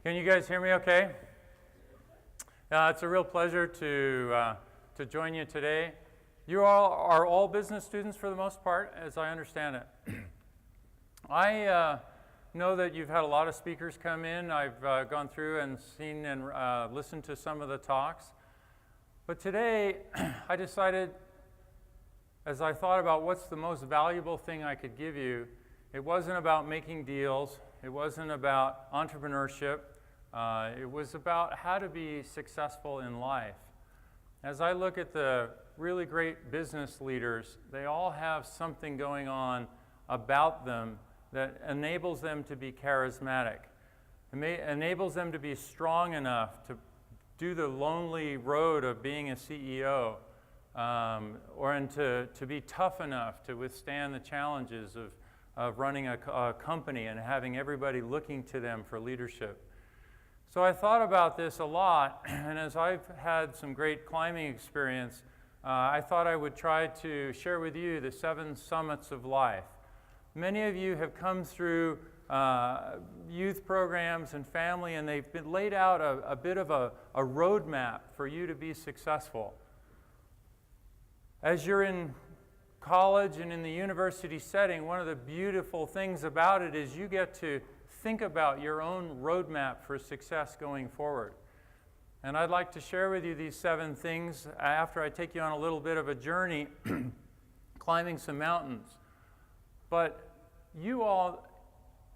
Can you guys hear me okay? It's a real pleasure to join you today. You all are all business students for the most part, as I understand it. I know that you've had a lot of speakers come in. I've gone through and seen and listened to some of the talks. But today, I decided, as I thought about what's the most valuable thing I could give you, it wasn't about making deals. It wasn't about entrepreneurship. It was about how to be successful in life. As I look at the really great business leaders, they all have something going on about them that enables them to be charismatic. It enables them to be strong enough to do the lonely road of being a CEO, and to be tough enough to withstand the challenges of running a company and having everybody looking to them for leadership. So I thought about this a lot, and as I've had some great climbing experience, I thought I would try to share with you the 7 summits of life. Many of you have come through youth programs and family, and they've been laid out a bit of a roadmap for you to be successful. As you're in college and in the university setting, one of the beautiful things about it is you get to think about your own roadmap for success going forward. And I'd like to share with you these 7 things after I take you on a little bit of a journey climbing some mountains. But you all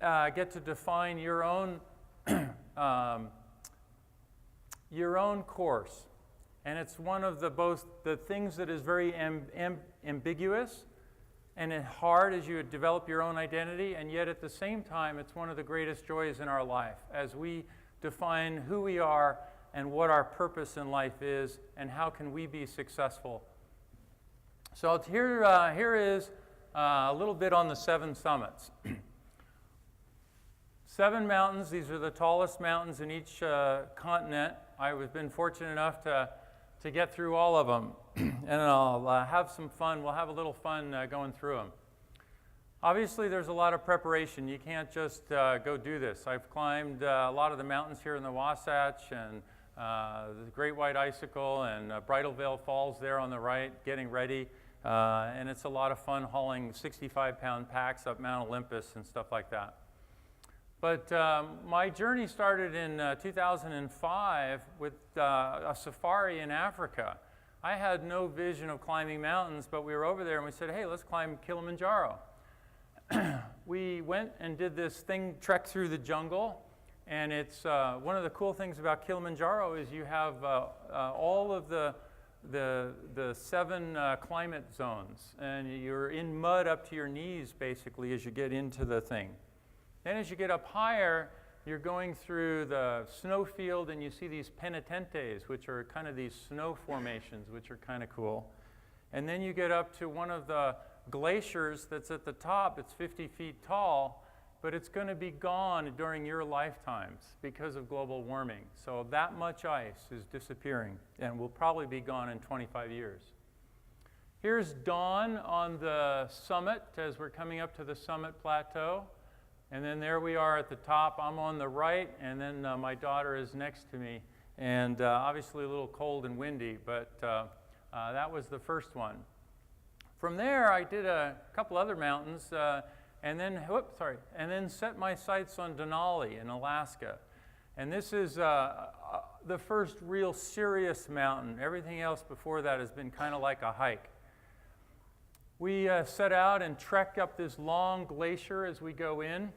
get to define your own course. And it's one of the things that is very ambiguous and it's hard as you develop your own identity, and yet at the same time, it's one of the greatest joys in our life as we define who we are and what our purpose in life is and how can we be successful. So here is a little bit on the 7 summits. 7 mountains. These are the tallest mountains in each continent. I've been fortunate enough to get through all of them, and I'll have some fun. We'll have a little fun going through them. Obviously, there's a lot of preparation. You can't just go do this. I've climbed a lot of the mountains here in the Wasatch, and the Great White Icicle, and Bridal Veil Falls there on the right, getting ready. And it's a lot of fun hauling 65-pound packs up Mount Olympus and stuff like that. But my journey started in 2005 with a safari in Africa. I had no vision of climbing mountains, but we were over there and we said, hey, let's climb Kilimanjaro. We went and did this trek through the jungle, and it's one of the cool things about Kilimanjaro is you have all of the 7 climate zones, and you're in mud up to your knees basically as you get into the thing. Then as you get up higher, you're going through the snowfield and you see these penitentes, which are kind of these snow formations, which are kind of cool. And then you get up to one of the glaciers that's at the top. It's 50 feet tall, but it's going to be gone during your lifetimes because of global warming. So that much ice is disappearing and will probably be gone in 25 years. Here's dawn on the summit as we're coming up to the summit plateau. And then there we are at the top. I'm on the right, and then my daughter is next to me. And obviously a little cold and windy, but that was the first one. From there, I did a couple other mountains, and then set my sights on Denali in Alaska. And this is the first real serious mountain. Everything else before that has been kind of like a hike. We set out and trek up this long glacier as we go in,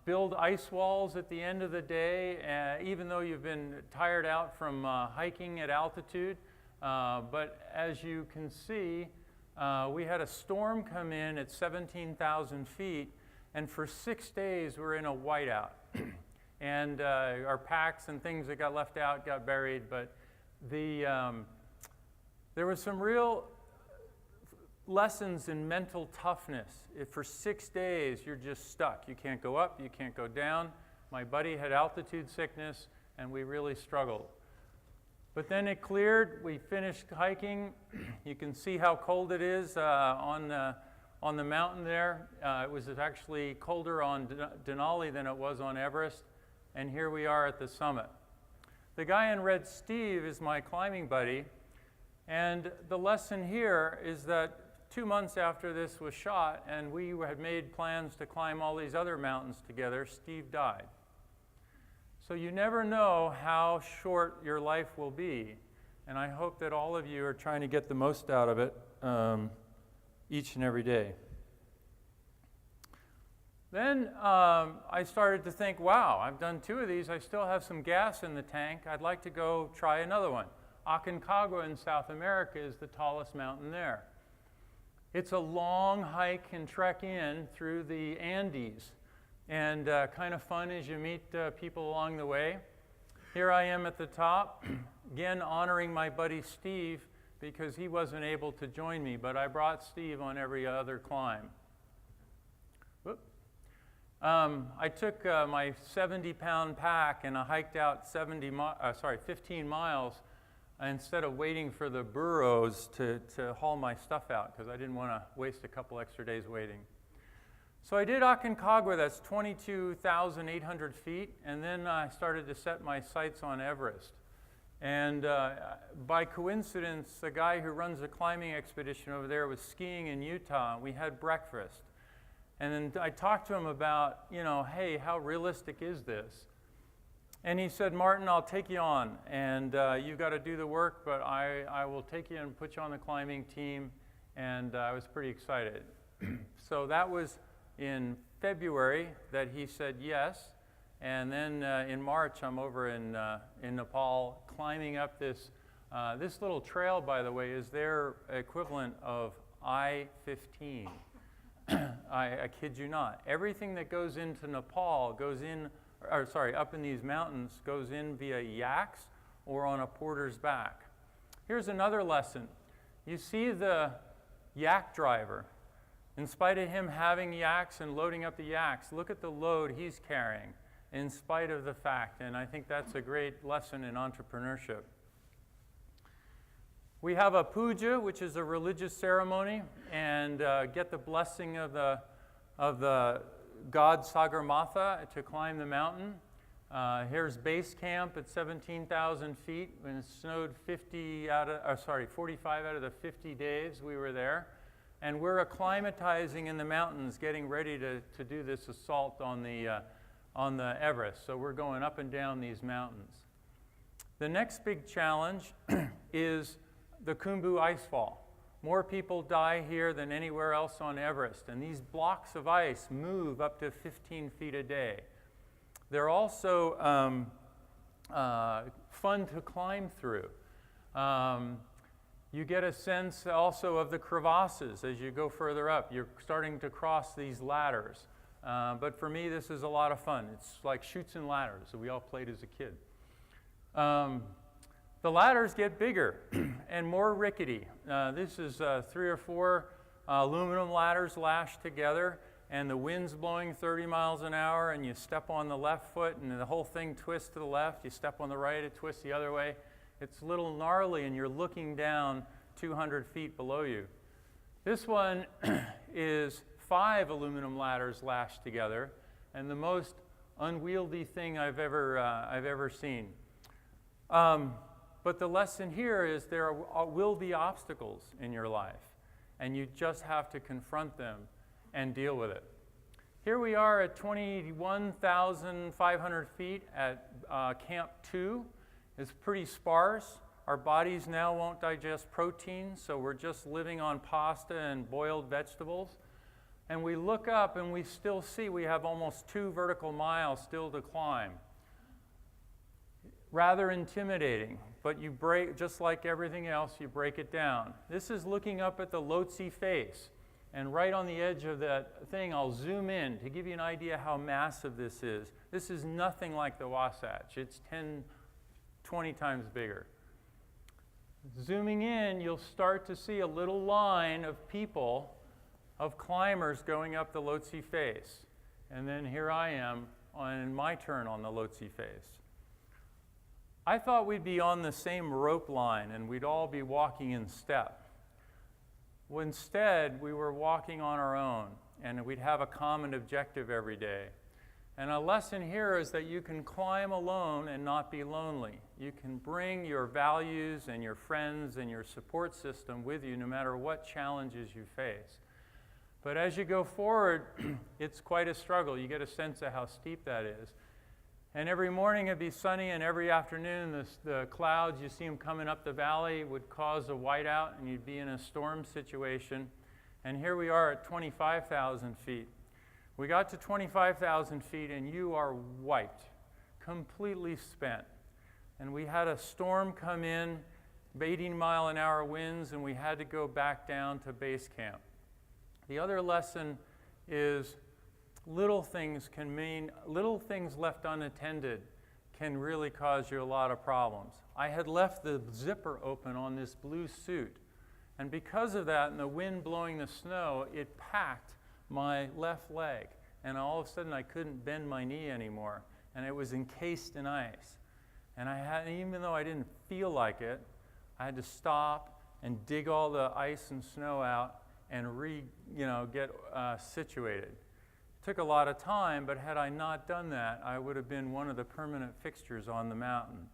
build ice walls at the end of the day, even though you've been tired out from hiking at altitude. But as you can see, we had a storm come in at 17,000 feet, and for 6 days we're in a whiteout. And our packs and things that got left out got buried, but there was some real lessons in mental toughness. If for 6 days you're just stuck, you can't go up, you can't go down. My buddy had altitude sickness, and we really struggled. But then it cleared. We finished hiking. You can see how cold it is on the mountain there. It was actually colder on Denali than it was on Everest. and here we are at the summit. The guy in red, Steve, is my climbing buddy, and the lesson here is that 2 months after this was shot and we had made plans to climb all these other mountains together, Steve died. So you never know how short your life will be, and I hope that all of you are trying to get the most out of it each and every day. Then I started to think, wow, I've done 2 of these. I still have some gas in the tank. I'd like to go try another one. Aconcagua in South America is the tallest mountain there. It's a long hike and trek in through the Andes, and kind of fun as you meet people along the way. Here I am at the top, again honoring my buddy Steve because he wasn't able to join me, but I brought Steve on every other climb. I took my 70-pound pack and I hiked out 15 miles instead of waiting for the burros to haul my stuff out because I didn't want to waste a couple extra days waiting. So I did Aconcagua, that's 22,800 feet, and then I started to set my sights on Everest. And by coincidence, the guy who runs the climbing expedition over there was skiing in Utah, and we had breakfast. And then I talked to him about, hey, how realistic is this? And he said, Martin, I'll take you on, and you've got to do the work, but I will take you and put you on the climbing team, and I was pretty excited. So that was in February that he said yes, and then in March I'm over in Nepal climbing up this little trail, by the way, is their equivalent of I-15. I kid you not. Everything that goes into Nepal up in these mountains goes in via yaks or on a porter's back. Here's another lesson. You see the yak driver. In spite of him having yaks and loading up the yaks, look at the load he's carrying in spite of the fact, and I think that's a great lesson in entrepreneurship. We have a puja, which is a religious ceremony, and get the blessing of the god Sagarmatha to climb the mountain. Here's base camp at 17,000 feet, and it snowed 45 out of the 50 days we were there. And we're acclimatizing in the mountains, getting ready to do this assault on the Everest. So we're going up and down these mountains. The next big challenge is the Khumbu icefall. More people die here than anywhere else on Everest, and these blocks of ice move up to 15 feet a day. They're also fun to climb through. You get a sense also of the crevasses as you go further up. You're starting to cross these ladders. But for me, this is a lot of fun. It's like chutes and ladders that we all played as a kid. The ladders get bigger and more rickety. This is 3 or 4 aluminum ladders lashed together, and the wind's blowing 30 miles an hour, and you step on the left foot, and the whole thing twists to the left. You step on the right, it twists the other way. It's a little gnarly, and you're looking down 200 feet below you. This one is 5 aluminum ladders lashed together, and the most unwieldy thing I've ever seen. But the lesson here is there will be obstacles in your life, and you just have to confront them and deal with it. Here we are at 21,500 feet at Camp 2. It's pretty sparse. Our bodies now won't digest protein, so we're just living on pasta and boiled vegetables. And we look up and we still see we have almost 2 vertical miles still to climb. Rather intimidating, but you break, just like everything else, you break it down. This is looking up at the Lhotse face. And right on the edge of that thing, I'll zoom in to give you an idea how massive this is. This is nothing like the Wasatch. It's 10, 20 times bigger. Zooming in, you'll start to see a little line of people, of climbers going up the Lhotse face. And then here I am on my turn on the Lhotse face. I thought we'd be on the same rope line and we'd all be walking in step. Well, instead, we were walking on our own, and we'd have a common objective every day. And a lesson here is that you can climb alone and not be lonely. You can bring your values and your friends and your support system with you no matter what challenges you face. But as you go forward, it's quite a struggle. You get a sense of how steep that is. And every morning it'd be sunny, and every afternoon the clouds, you see them coming up the valley, would cause a whiteout, and you'd be in a storm situation. And here we are at 25,000 feet. We got to 25,000 feet, and you are wiped, completely spent. And we had a storm come in, 80-mile-an-hour winds, and we had to go back down to base camp. The other lesson is little things left unattended can really cause you a lot of problems. I had left the zipper open on this blue suit, and because of that and the wind blowing the snow, it packed my left leg, and all of a sudden I couldn't bend my knee anymore, and it was encased in ice. And even though I didn't feel like it, I had to stop and dig all the ice and snow out and get situated. It took a lot of time, but had I not done that, I would have been one of the permanent fixtures on the mountain.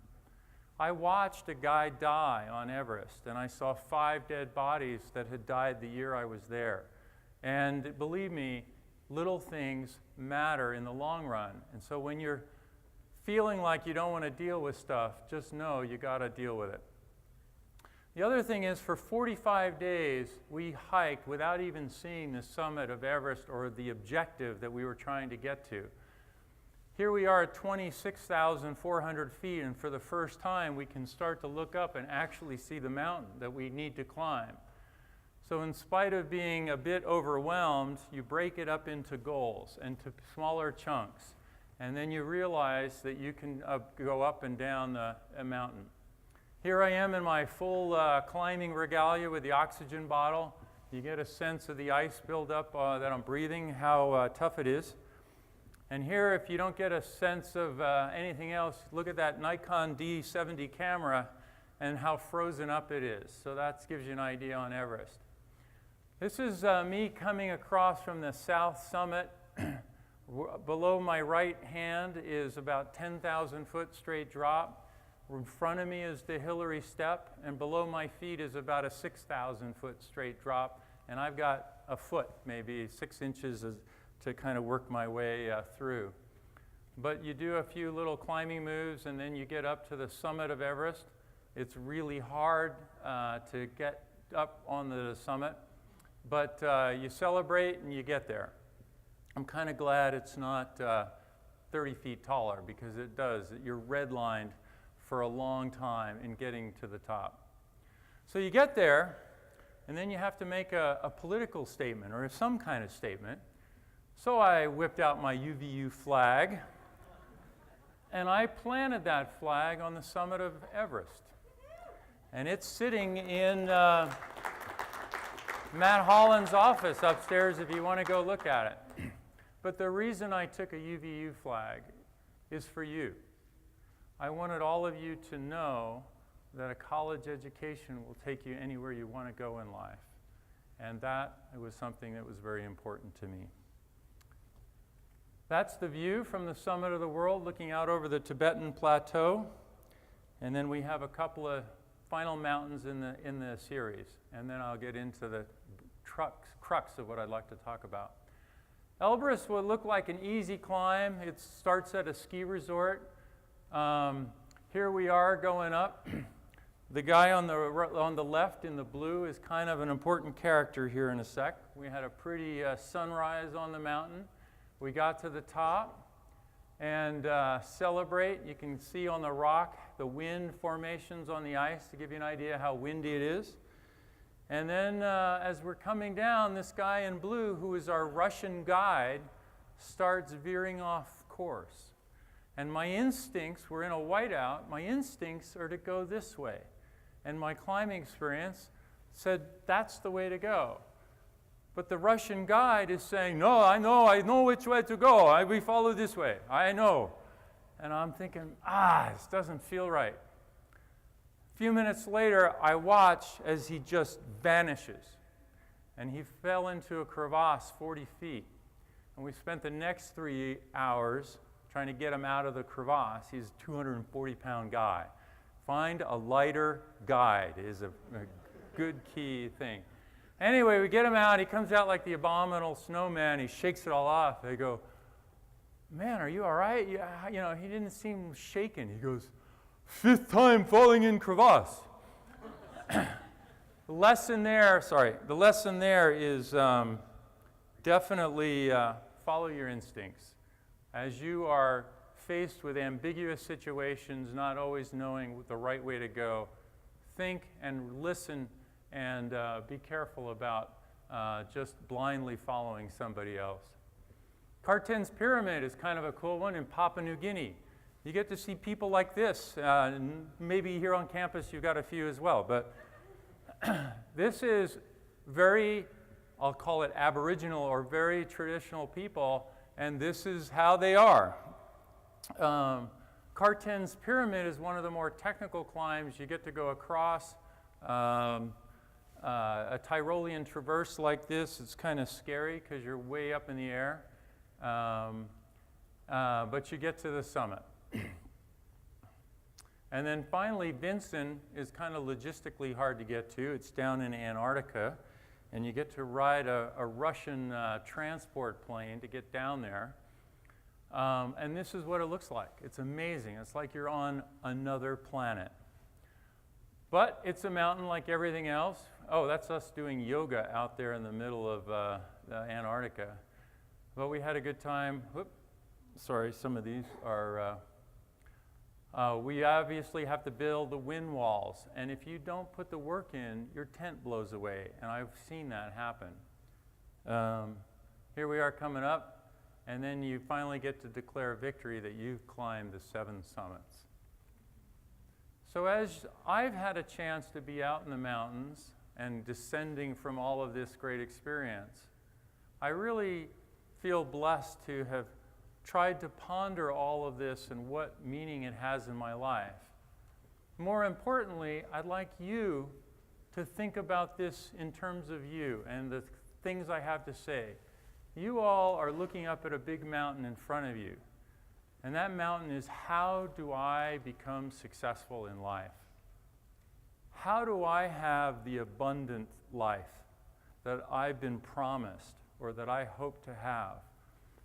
I watched a guy die on Everest, and I saw 5 dead bodies that had died the year I was there. And believe me, little things matter in the long run. And so when you're feeling like you don't want to deal with stuff, just know you got to deal with it. The other thing is, for 45 days, we hiked without even seeing the summit of Everest or the objective that we were trying to get to. Here we are at 26,400 feet, and for the first time, we can start to look up and actually see the mountain that we need to climb. So in spite of being a bit overwhelmed, you break it up into goals and to smaller chunks. And then you realize that you can go up and down a mountain. Here I am in my full climbing regalia with the oxygen bottle. You get a sense of the ice buildup that I'm breathing, how tough it is. And here, if you don't get a sense of anything else, look at that Nikon D70 camera and how frozen up it is. So that gives you an idea on Everest. This is me coming across from the south summit. Below my right hand is about 10,000 foot straight drop. In front of me is the Hillary Step, and below my feet is about a 6,000 foot straight drop, and I've got a foot, maybe 6 inches to kind of work my way through. But you do a few little climbing moves, and then you get up to the summit of Everest. It's really hard to get up on the summit. But you celebrate and you get there. I'm kind of glad it's not 30 feet taller, because it does. You're redlined for a long time in getting to the top. So you get there, and then you have to make a political statement or some kind of statement. So I whipped out my UVU flag, and I planted that flag on the summit of Everest. And it's sitting in Matt Holland's office upstairs if you want to go look at it. But the reason I took a UVU flag is for you. I wanted all of you to know that a college education will take you anywhere you want to go in life. And that was something that was very important to me. That's the view from the summit of the world, looking out over the Tibetan Plateau. And then we have a couple of final mountains in the series. And then I'll get into the crux of what I'd like to talk about. Elbrus will look like an easy climb. It starts at a ski resort. Here we are going up. The guy on the left in the blue is kind of an important character here in a sec. We had a pretty sunrise on the mountain. We got to the top and celebrate. You can see on the rock the wind formations on the ice to give you an idea how windy it is. And then as we're coming down, this guy in blue, who is our Russian guide, starts veering off course. And my instincts, we're in a whiteout, my instincts are to go this way. And my climbing experience said, that's the way to go. But the Russian guide is saying, no, I know which way to go. We follow this way, I know. And I'm thinking, this doesn't feel right. A few minutes later, I watch as he just vanishes. And he fell into a crevasse 40 feet. And we spent the next 3 hours trying to get him out of the crevasse. He's a 240-pound guy. Find a lighter guide is a good key thing. Anyway, we get him out. He comes out like the abominable snowman. He shakes it all off. They go, "Man, are you all right?" Yeah, you know, he didn't seem shaken. He goes, "5th time falling in crevasse." The lesson there is definitely follow your instincts. As you are faced with ambiguous situations, not always knowing the right way to go, think and listen and be careful about just blindly following somebody else. Carten's Pyramid is kind of a cool one in Papua New Guinea. You get to see people like this. Maybe here on campus you've got a few as well, but this is very, I'll call it Aboriginal or very traditional people, and this is how they are. Carten's Pyramid is one of the more technical climbs. You get to go across a Tyrolean traverse like this. It's kind of scary because you're way up in the air, but you get to the summit. And then finally, Vinson is kind of logistically hard to get to. It's down in Antarctica, and you get to ride a Russian transport plane to get down there. And this is what it looks like. It's amazing. It's like you're on another planet. But it's a mountain like everything else. Oh, that's us doing yoga out there in the middle of Antarctica. But we had a good time. Whoop. Sorry, some of these are... we obviously have to build the wind walls, and if you don't put the work in, your tent blows away, and I've seen that happen. Here we are coming up, and then you finally get to declare victory that you've climbed the 7 summits. So as I've had a chance to be out in the mountains and descending from all of this great experience, I really feel blessed to have tried to ponder all of this and what meaning it has in my life. More importantly, I'd like you to think about this in terms of you and the things I have to say. You all are looking up at a big mountain in front of you, and that mountain is, how do I become successful in life? How do I have the abundant life that I've been promised or that I hope to have?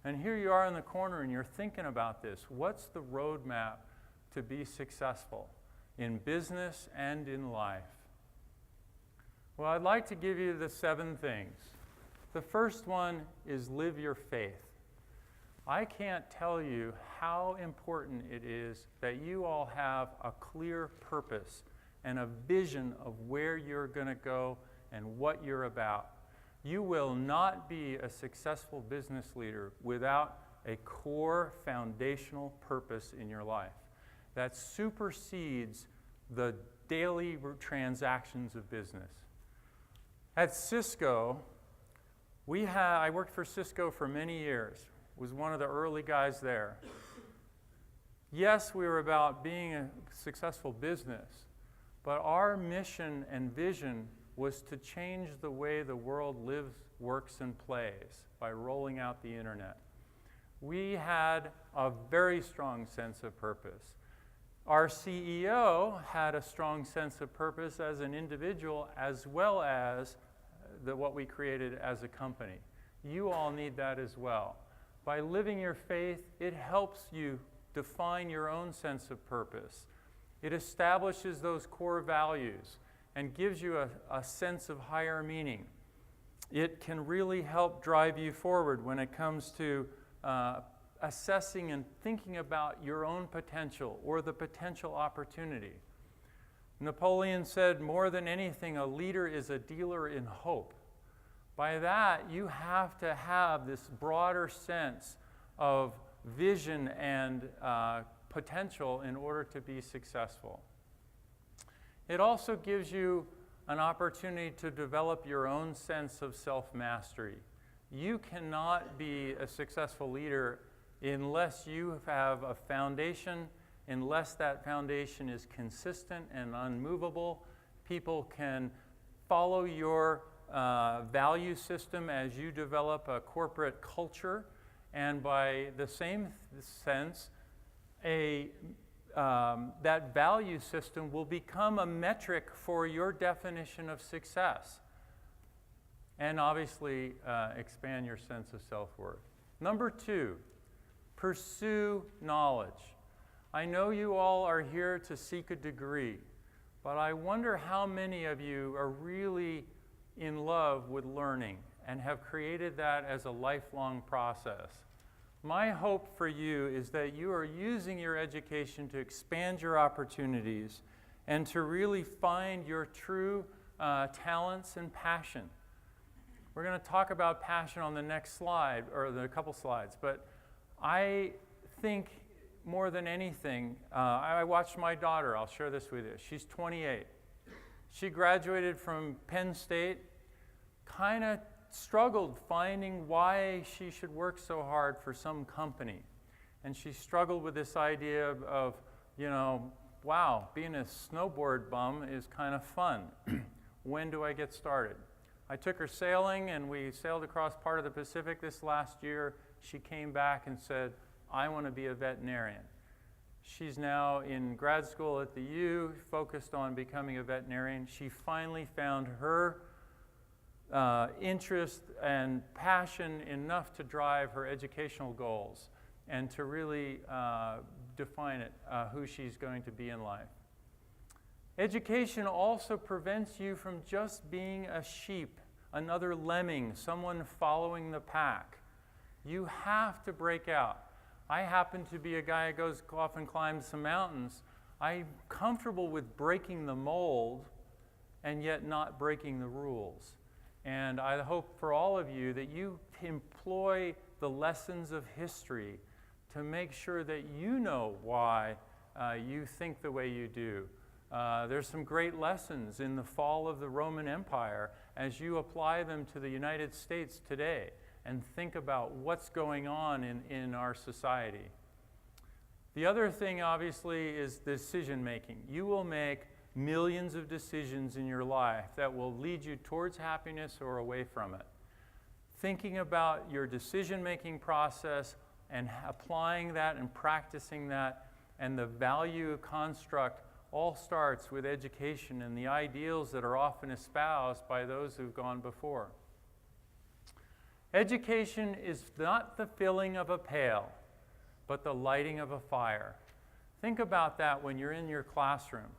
And here you are in the corner and you're thinking about this. What's the roadmap to be successful in business and in life? Well, I'd like to give you the 7 things. The first one is live your faith. I can't tell you how important it is that you all have a clear purpose and a vision of where you're going to go and what you're about. You will not be a successful business leader without a core foundational purpose in your life that supersedes the daily transactions of business. At Cisco, I worked for Cisco for many years, was one of the early guys there. Yes, we were about being a successful business, but our mission and vision was to change the way the world lives, works, and plays by rolling out the internet. We had a very strong sense of purpose. Our CEO had a strong sense of purpose as an individual as well as what we created as a company. You all need that as well. By living your faith, it helps you define your own sense of purpose. It establishes those core values and gives you a sense of higher meaning. It can really help drive you forward when it comes to assessing and thinking about your own potential or the potential opportunity. Napoleon said, more than anything, a leader is a dealer in hope. By that, you have to have this broader sense of vision and potential in order to be successful. It also gives you an opportunity to develop your own sense of self-mastery. You cannot be a successful leader unless you have a foundation, unless that foundation is consistent and unmovable. People can follow your value system as you develop a corporate culture And by the same sense, that value system will become a metric for your definition of success. And obviously, expand your sense of self-worth. Number 2, pursue knowledge. I know you all are here to seek a degree, but I wonder how many of you are really in love with learning and have created that as a lifelong process. My hope for you is that you are using your education to expand your opportunities and to really find your true talents and passion. We're going to talk about passion on the next slide, or the couple slides, but I think more than anything, I watched my daughter, I'll share this with you. She's 28. She graduated from Penn State, kind of struggled finding why she should work so hard for some company. And she struggled with this idea of, you know, wow, being a snowboard bum is kind of fun. When do I get started? I took her sailing, and we sailed across part of the Pacific this last year. She came back and said, I want to be a veterinarian. She's now in grad school at the U, focused on becoming a veterinarian. She finally found her interest and passion enough to drive her educational goals and to really define it, who she's going to be in life. Education also prevents you from just being a sheep, another lemming, someone following the pack. You have to break out. I happen to be a guy who goes off and climbs some mountains. I'm comfortable with breaking the mold and yet not breaking the rules. And I hope for all of you that you employ the lessons of history to make sure that you know why you think the way you do. There's some great lessons in the fall of the Roman Empire as you apply them to the United States today and think about what's going on in our society. The other thing, obviously, is decision making. You will make millions of decisions in your life that will lead you towards happiness or away from it. Thinking about your decision-making process and applying that and practicing that and the value construct all starts with education and the ideals that are often espoused by those who've gone before. Education is not the filling of a pail, but the lighting of a fire. Think about that when you're in your classroom.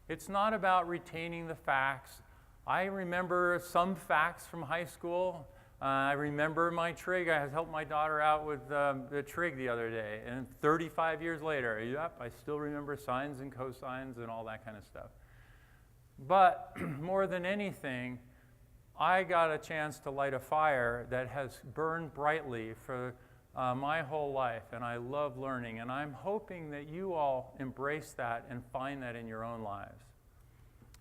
It's not about retaining the facts. I remember some facts from high school. I remember my trig. I helped my daughter out with the trig the other day. And 35 years later, yep, I still remember sines and cosines and all that kind of stuff. But more than anything, I got a chance to light a fire that has burned brightly for my whole life, and I love learning, and I'm hoping that you all embrace that and find that in your own lives.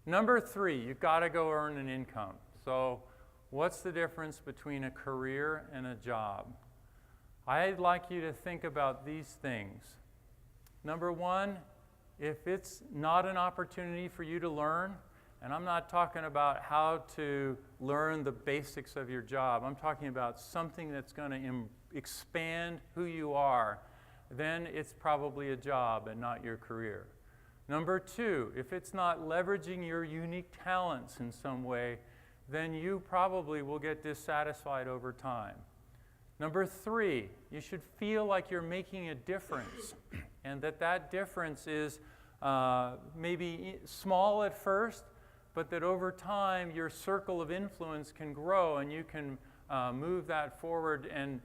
Number 3, you've got to go earn an income. So what's the difference between a career and a job? I'd like you to think about these things. Number 1, if it's not an opportunity for you to learn, and I'm not talking about how to learn the basics of your job, I'm talking about something that's going to expand who you are, then it's probably a job and not your career. Number 2, if it's not leveraging your unique talents in some way, then you probably will get dissatisfied over time. Number 3, you should feel like you're making a difference and that difference is maybe small at first, but that over time your circle of influence can grow and you can move that forward and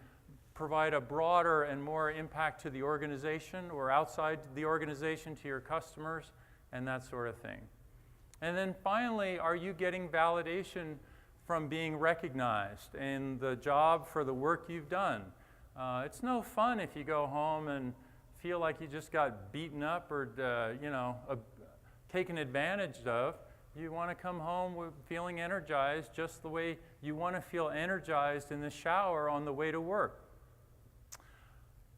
provide a broader and more impact to the organization or outside the organization to your customers and that sort of thing. And then finally, are you getting validation from being recognized in the job for the work you've done? It's no fun if you go home and feel like you just got beaten up or taken advantage of. You want to come home with feeling energized just the way you want to feel energized in the shower on the way to work.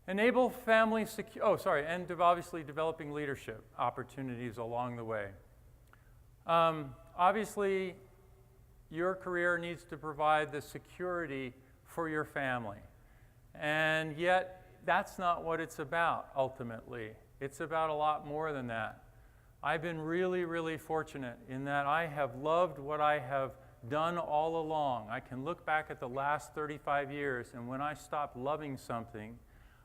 Enable family and obviously developing leadership opportunities along the way. Obviously, your career needs to provide the security for your family. And yet, that's not what it's about, ultimately. It's about a lot more than that. I've been really, really fortunate in that I have loved what I have done all along. I can look back at the last 35 years, and when I stopped loving something,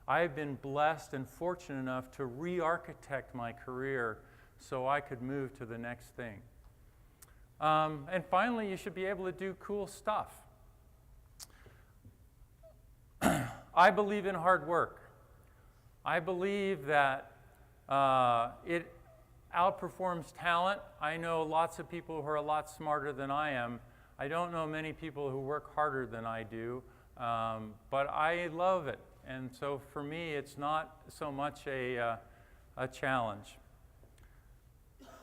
I've been blessed and fortunate enough to re-architect my career so I could move to the next thing. And finally, you should be able to do cool stuff. I believe in hard work. I believe that it outperforms talent. I know lots of people who are a lot smarter than I am. I don't know many people who work harder than I do, but I love it. And so for me, it's not so much a challenge.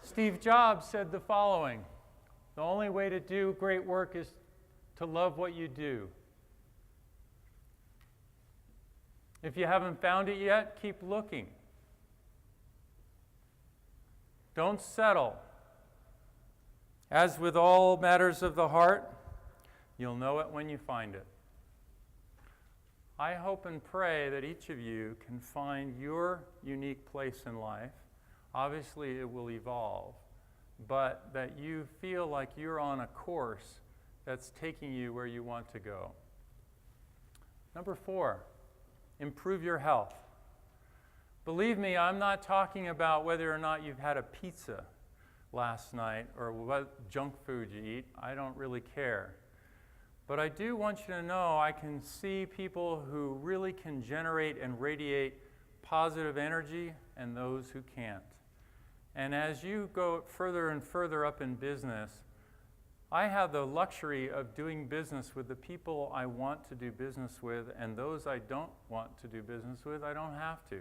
Steve Jobs said the following: the only way to do great work is to love what you do. If you haven't found it yet, keep looking. Don't settle. As with all matters of the heart, you'll know it when you find it. I hope and pray that each of you can find your unique place in life. Obviously, it will evolve, but that you feel like you're on a course that's taking you where you want to go. Number 4, improve your health. Believe me, I'm not talking about whether or not you've had a pizza last night or what junk food you eat. I don't really care. But I do want you to know I can see people who really can generate and radiate positive energy and those who can't. And as you go further and further up in business, I have the luxury of doing business with the people I want to do business with, and those I don't want to do business with, I don't have to.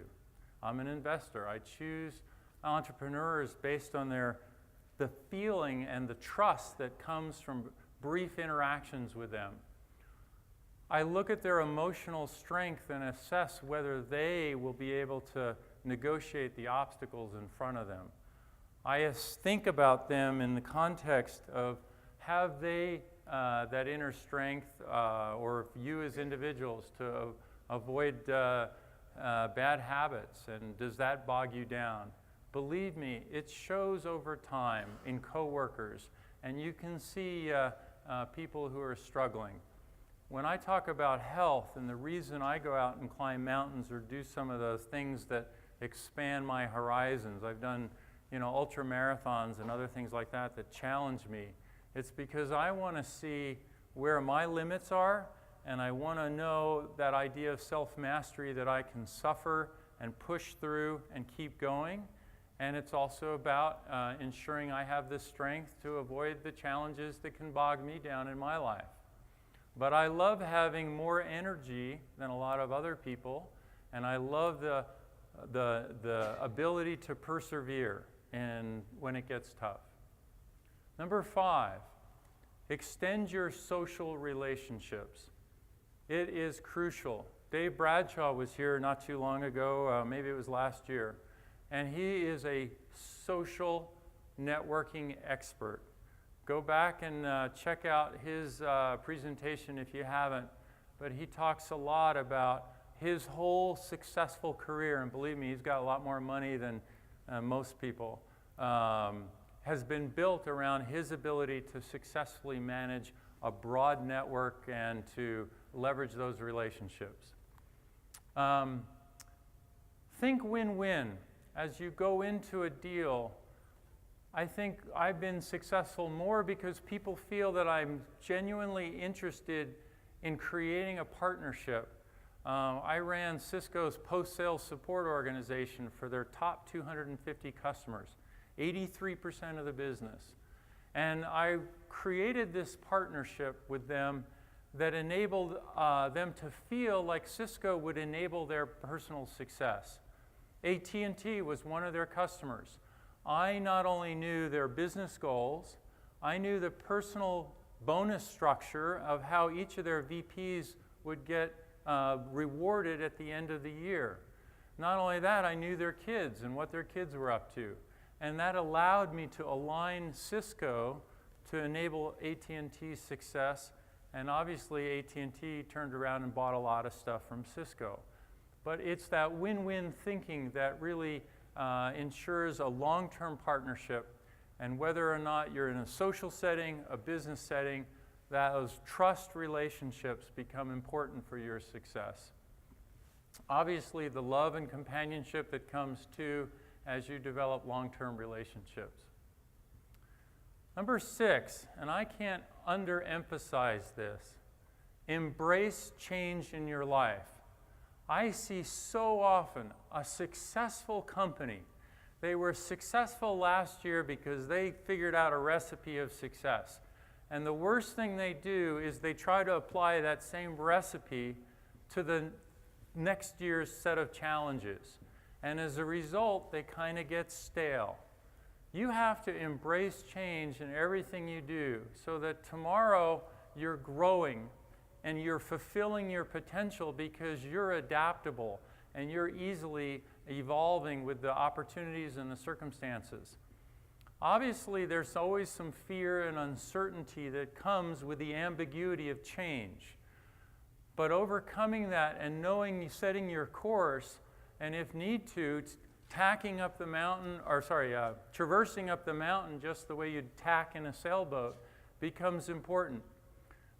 I'm an investor. I choose entrepreneurs based on the feeling and the trust that comes from brief interactions with them. I look at their emotional strength and assess whether they will be able to negotiate the obstacles in front of them. I think about them in the context of, have they that inner strength, or you as individuals, to avoid bad habits, and does that bog you down? Believe me, it shows over time in coworkers, and you can see people who are struggling. When I talk about health and the reason I go out and climb mountains or do some of those things that expand my horizons, I've done ultra marathons and other things like that that challenge me. It's because I want to see where my limits are, and I want to know that idea of self-mastery, that I can suffer and push through and keep going. And it's also about ensuring I have the strength to avoid the challenges that can bog me down in my life. But I love having more energy than a lot of other people, and I love the ability to persevere and when it gets tough. Number 5, extend your social relationships. It is crucial. Dave Bradshaw was here not too long ago, maybe it was last year, and he is a social networking expert. Go back and check out his presentation if you haven't, but he talks a lot about his whole successful career, and believe me, he's got a lot more money than most people, has been built around his ability to successfully manage a broad network and to leverage those relationships. Think win-win. As you go into a deal, I think I've been successful more because people feel that I'm genuinely interested in creating a partnership. I ran Cisco's post-sales support organization for their top 250 customers, 83% of the business. And I created this partnership with them that enabled them to feel like Cisco would enable their personal success. AT&T was one of their customers. I not only knew their business goals, I knew the personal bonus structure of how each of their VPs would get rewarded at the end of the year. Not only that, I knew their kids and what their kids were up to. And that allowed me to align Cisco to enable AT&T's success And obviously AT&T turned around and bought a lot of stuff from Cisco. But it's that win-win thinking that really ensures a long-term partnership. And whether or not you're in a social setting, a business setting, those trust relationships become important for your success. Obviously, the love and companionship that comes too as you develop long-term relationships. Number 6, and I can't underemphasize this, embrace change in your life. I see so often a successful company. They were successful last year because they figured out a recipe of success. And the worst thing they do is they try to apply that same recipe to the next year's set of challenges. And as a result, they kind of get stale. You have to embrace change in everything you do so that tomorrow you're growing and you're fulfilling your potential because you're adaptable and you're easily evolving with the opportunities and the circumstances. Obviously, there's always some fear and uncertainty that comes with the ambiguity of change. But overcoming that and knowing, setting your course, and if need to, traversing up the mountain just the way you'd tack in a sailboat becomes important.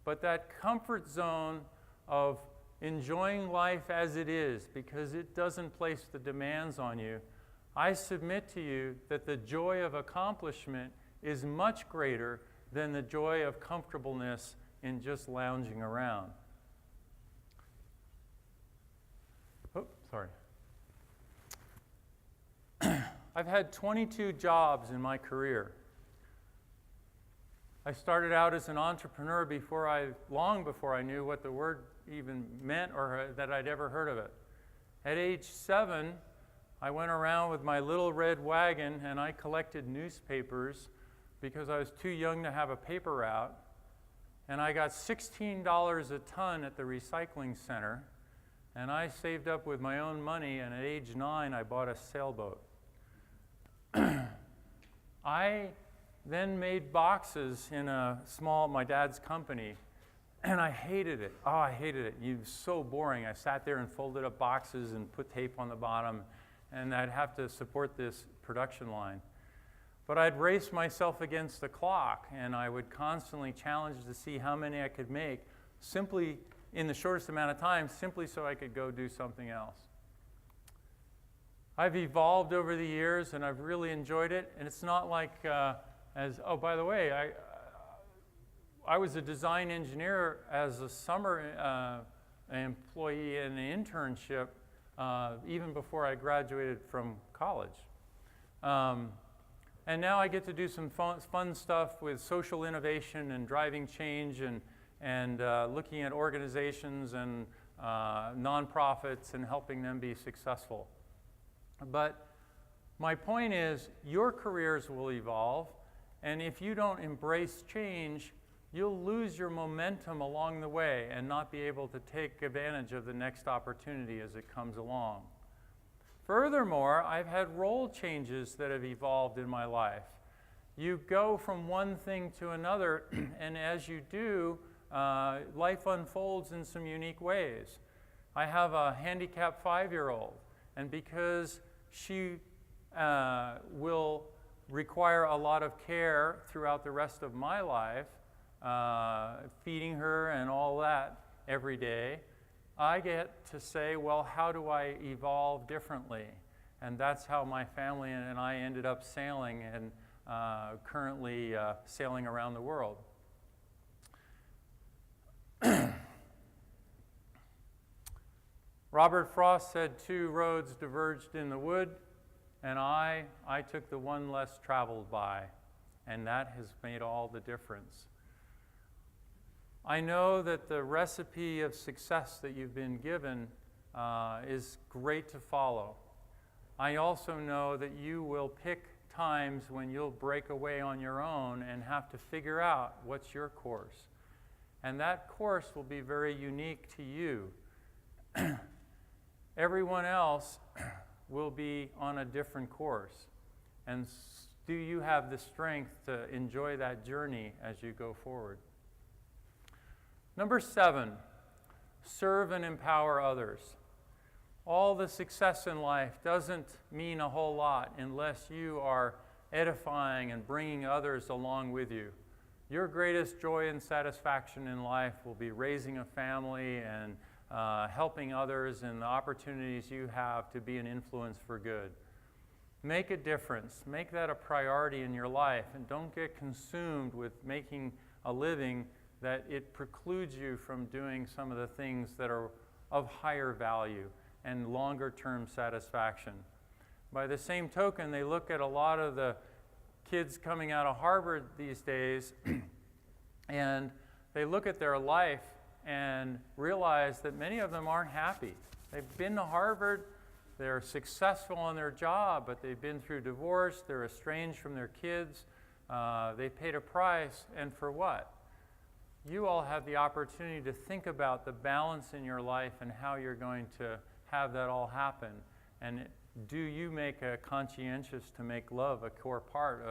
But that comfort zone of enjoying life as it is, because it doesn't place the demands on you, I submit to you that the joy of accomplishment is much greater than the joy of comfortableness in just lounging around. Oh, sorry. I've had 22 jobs in my career. I started out as an entrepreneur long before I knew what the word even meant or that I'd ever heard of it. At age 7, I went around with my little red wagon and I collected newspapers because I was too young to have a paper route. And I got $16 a ton at the recycling center. And I saved up with my own money, and at age 9, I bought a sailboat. I then made boxes in my dad's company, and I hated it. Oh, I hated it. It was so boring. I sat there and folded up boxes and put tape on the bottom, and I'd have to support this production line. But I'd race myself against the clock, and I would constantly challenge to see how many I could make simply in the shortest amount of time, simply so I could go do something else. I've evolved over the years, and I've really enjoyed it. And it's not like, oh, by the way, I was a design engineer as a summer employee in an internship even before I graduated from college. And now I get to do some fun stuff with social innovation and driving change and looking at organizations and nonprofits and helping them be successful. But my point is, your careers will evolve, and if you don't embrace change, you'll lose your momentum along the way and not be able to take advantage of the next opportunity as it comes along. Furthermore, I've had role changes that have evolved in my life. You go from one thing to another, and as you do, life unfolds in some unique ways. I have a handicapped 5-year-old, and because she will require a lot of care throughout the rest of my life, feeding her and all that every day, I get to say, well, how do I evolve differently? And that's how my family and I ended up sailing and currently sailing around the world. Robert Frost said 2 roads diverged in the wood, and I took the one less traveled by, and that has made all the difference. I know that the recipe of success that you've been given is great to follow. I also know that you will pick times when you'll break away on your own and have to figure out what's your course. And that course will be very unique to you. Everyone else will be on a different course. And do you have the strength to enjoy that journey as you go forward? Number 7, serve and empower others. All the success in life doesn't mean a whole lot unless you are edifying and bringing others along with you. Your greatest joy and satisfaction in life will be raising a family and helping others and the opportunities you have to be an influence for good. Make a difference. Make that a priority in your life, and don't get consumed with making a living that it precludes you from doing some of the things that are of higher value and longer-term satisfaction. By the same token, they look at a lot of the kids coming out of Harvard these days and they look at their life and realize that many of them aren't happy. They've been to Harvard, they're successful in their job, but they've been through divorce, they're estranged from their kids, they paid a price, and for what? You all have the opportunity to think about the balance in your life and how you're going to have that all happen. And do you make a conscientious to make love a core part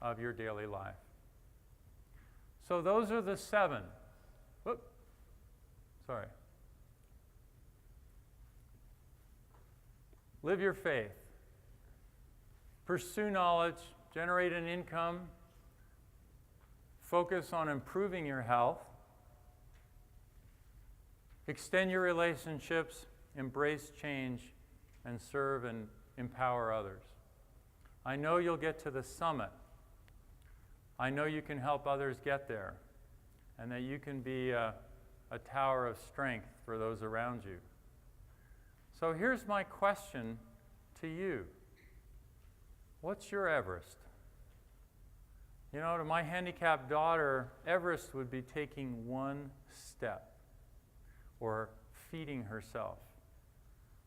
of your daily life? So those are the 7. Whoop. Sorry. Live your faith. Pursue knowledge. Generate an income. Focus on improving your health. Extend your relationships. Embrace change. And serve and empower others. I know you'll get to the summit. I know you can help others get there, and that you can be a tower of strength for those around you. So here's my question to you. What's your Everest? You know, to my handicapped daughter, Everest would be taking one step, or feeding herself,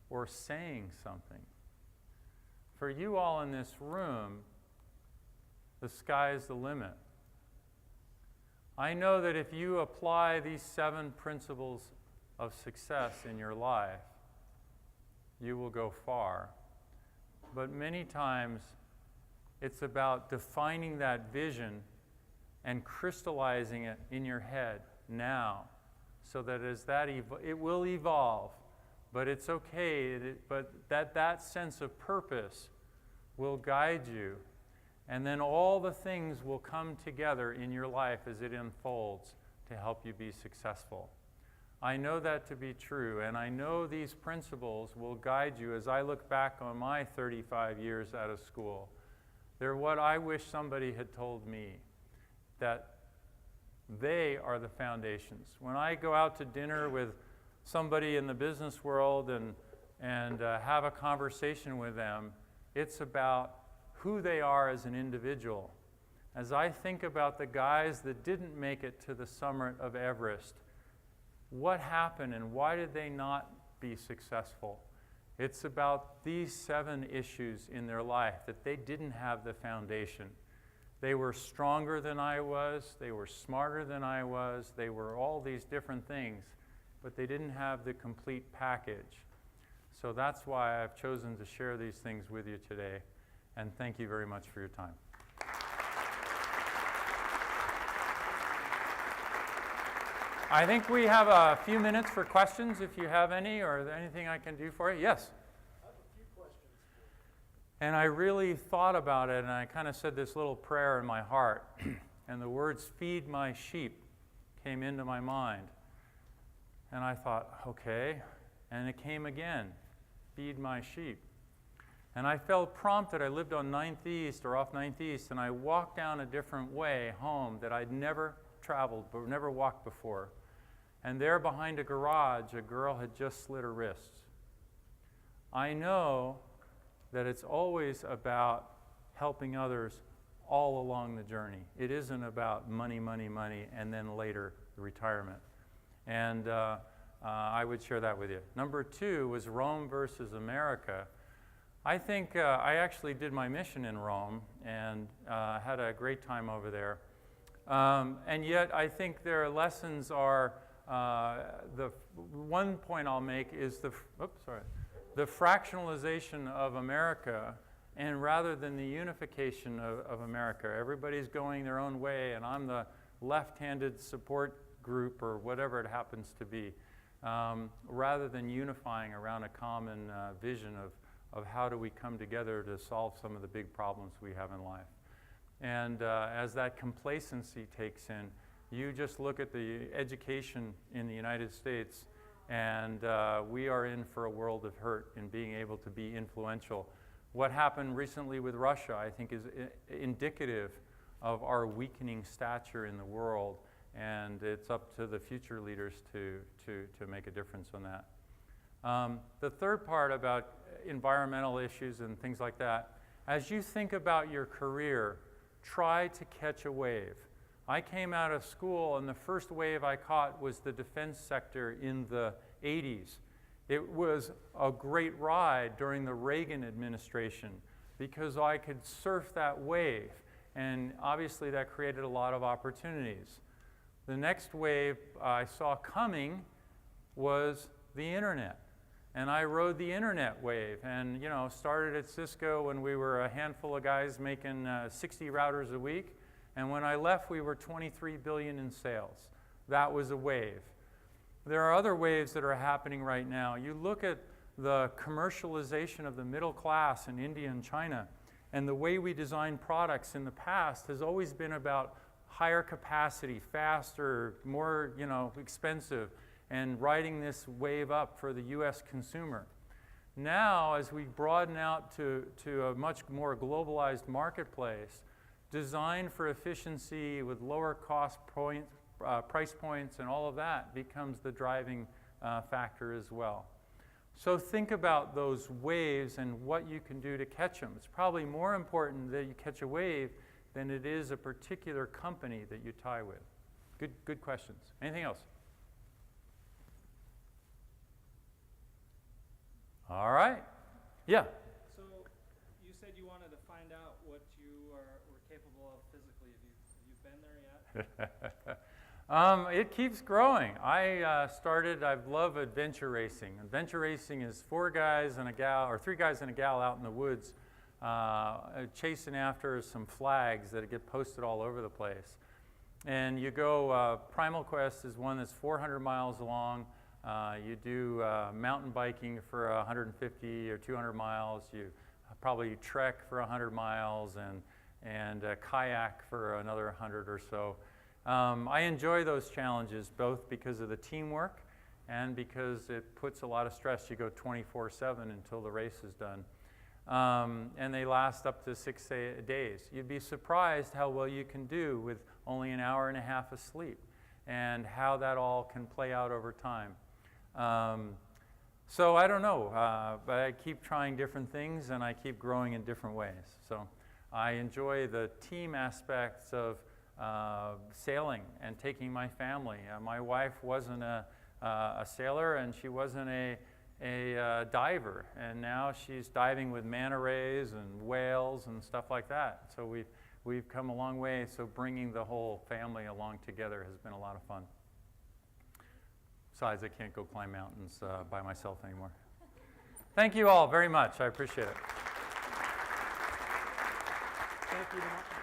or saying something. For you all in this room, the sky's the limit. I know that if you apply these 7 principles of success in your life, you will go far. But many times, it's about defining that vision and crystallizing it in your head now, so that as that it will evolve. But it's okay, but that sense of purpose will guide you. And then all the things will come together in your life as it unfolds to help you be successful. I know that to be true, and I know these principles will guide you as I look back on my 35 years out of school. They're what I wish somebody had told me, that they are the foundations. When I go out to dinner with somebody in the business world and have a conversation with them, it's about who they are as an individual. As I think about the guys that didn't make it to the summit of Everest, what happened and why did they not be successful? It's about these 7 issues in their life, that they didn't have the foundation. They were stronger than I was, they were smarter than I was, they were all these different things, but they didn't have the complete package. So that's why I've chosen to share these things with you today. And thank you very much for your time. I think we have a few minutes for questions, if you have any, or anything I can do for you. Yes? I have a few questions for you. And I really thought about it, and I kind of said this little prayer in my heart. And the words, "feed my sheep," came into my mind. And I thought, okay. And it came again, "feed my sheep." And I felt prompted. I lived on 9th East, or off 9th East, and I walked down a different way home that I'd never traveled, but never walked before. And there behind a garage, a girl had just slit her wrists. I know that it's always about helping others all along the journey. It isn't about money, money, money, and then later retirement. And I would share that with you. Number 2 was Rome versus America. I think I actually did my mission in Rome and had a great time over there. And yet I think their lessons are, the one point I'll make is the fractionalization of America, and rather than the unification of America. Everybody's going their own way, and I'm the left-handed support group or whatever it happens to be, rather than unifying around a common vision of how do we come together to solve some of the big problems we have in life. And as that complacency takes in, you just look at the education in the United States, and we are in for a world of hurt in being able to be influential. What happened recently with Russia, I think, is indicative of our weakening stature in the world, and it's up to the future leaders to make a difference on that. The third part about environmental issues and things like that, as you think about your career, try to catch a wave. I came out of school, and the first wave I caught was the defense sector in the 80s. It was a great ride during the Reagan administration because I could surf that wave, and obviously that created a lot of opportunities. The next wave I saw coming was the internet. And I rode the internet wave, and started at Cisco when we were a handful of guys making 60 routers a week. And when I left, we were 23 billion in sales. That was a wave. There are other waves that are happening right now. You look at the commercialization of the middle class in India and China, and the way we design products in the past has always been about higher capacity, faster, more expensive, and riding this wave up for the US consumer. Now, as we broaden out to a much more globalized marketplace, design for efficiency with lower cost price points and all of that becomes the driving factor as well. So think about those waves and what you can do to catch them. It's probably more important that you catch a wave than it is a particular company that you tie with. Good questions. Anything else? All right. Yeah. So you said you wanted to find out what you were capable of physically. Have you been there yet? It keeps growing. I love adventure racing. Adventure racing is 4 guys and a gal, or 3 guys and a gal out in the woods chasing after some flags that get posted all over the place. And you go, Primal Quest is one that's 400 miles long. You do mountain biking for 150 or 200 miles. You probably trek for 100 miles and kayak for another 100 or so. I enjoy those challenges both because of the teamwork and because it puts a lot of stress. You go 24/7 until the race is done. And they last up to 6 days. You'd be surprised how well you can do with only an hour and a half of sleep and how that all can play out over time. So I don't know, but I keep trying different things and I keep growing in different ways. So I enjoy the team aspects of sailing and taking my family. My wife wasn't a sailor and she wasn't a diver, and now she's diving with manta rays and whales and stuff like that. So we've come a long way. So bringing the whole family along together has been a lot of fun. Besides, I can't go climb mountains by myself anymore. Thank you all very much. I appreciate it. Thank you.